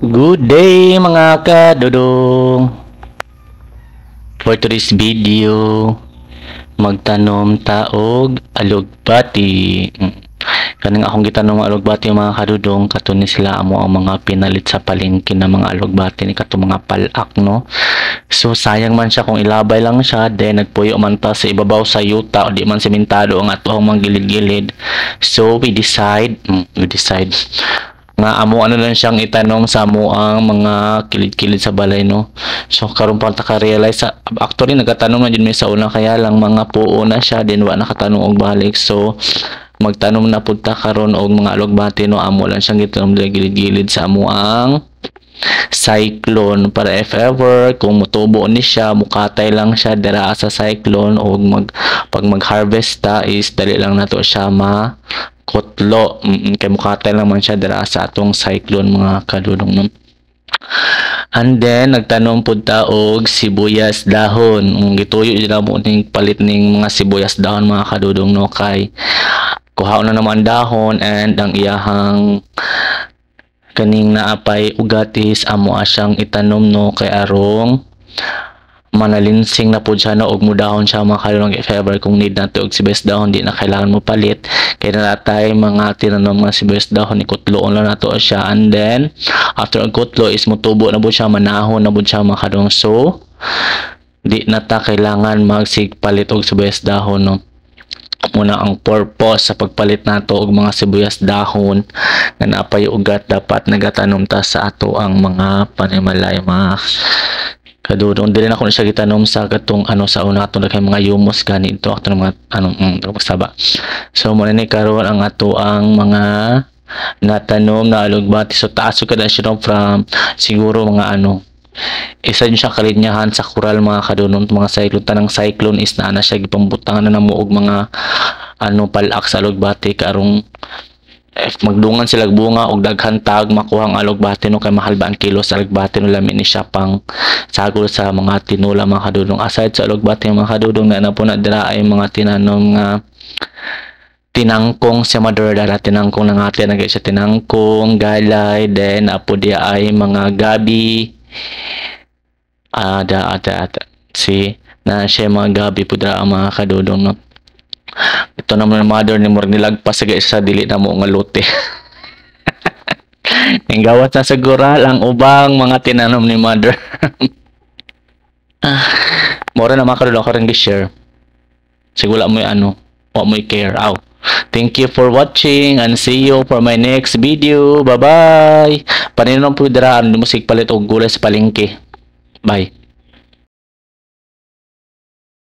Good day mga kadudong. For today's video, magtanom taog alugbati. Kanang akong gitanong alugbati mga kadudong, katuni sila amo ang mga pinalit sa palengke na mga alugbati ni kato mga palak, no. So sayang man siya kung ilabay lang siya, then nagpuyo man ta sa ibabaw sa yuta o di man sementado ang atong mga gilid-gilid. So we decide nga amo ano lang siyang itanom sa amo ang mga kilid-kilid sa balay, no. So karon pa ta ka-realize actually nagatanom na jud mi sa una, kaya lang mga puo na siya din wa nakatanong og balik. So magtanom na pud ta karon og mga alugbati, no. Amo lang siyang gitanom gilid-gilid sa amo ang cyclone para if ever kung mutubo ni siya, mukatay lang siya dira sa cyclone o pag mag-harvest ta is dali lang nato siya kutlo. Kay mukatay lang man siya dira sa atong cyclone mga kadudong, no. And then nagtanom pud ta og sibuyas dahon. Gituyo jud mo ning palit ning mga sibuyas dahon mga kadudong, no, kay kuhaon na naman dahon and ang iyahang kaning naapay ugatis amo asyang itanom, no, kay arong manalinsing na po siya, no, og mudahon siya mga kadudong. If ever kung need nato og sibuyas dahon, di na kailangan mo palit kay natay mga tinanom mga sibuyas dahon, ikutloon lang nato siya, and then after ang kutlo is mutubo na po siya, manahon na po siya mga kadudong. So di na ta kailangan magsigpalit og sibuyas dahon, no. Muna ang purpose sa pagpalit nato og mga sibuyas dahon nga naapay ugat, dapat nagatanom ta sa ato ang mga panimalay mga kadudong. Dili na ko na siya gitanom sa katong sa una ato kay mga humus ganito ato mga pagsaba. So muna ni karon ang ato ang mga natanom na alugbati. So taas ka na siya from siguro mga isa din siya kalinyahan sa coral mga kadudong. Mga cyclone, tanang cyclone is na siya gipambutangan na namo og mga palak sa alugbati karong if magdungan sila bunga og daghan tag makuha ang alugbati, no, kay mahal ba ang kilo sa alugbati, no, lamin ni siya pang sagol sa mga tinula mga kadudong. Aside sa alugbati mga kadudong, na po na dira ay mga tinanom nga tinangkong sa madura, tinangkong na nga siya tinangkong galay, then apo dia ay mga gabi si na siya mga gabi pudra ang mga kadudong, no. Ito naman ang mother ni murag nilagpas sa dili na mo nga lote. Ang gawat na segural ang ubang mga tinanom ni mother. Mora na mga kadudong karang gi-share. Siguro mo wa mo care. Thank you for watching and see you for my next video. Bye bye. Paninom po dira ang musik palit og gulay sa palengke. Bye.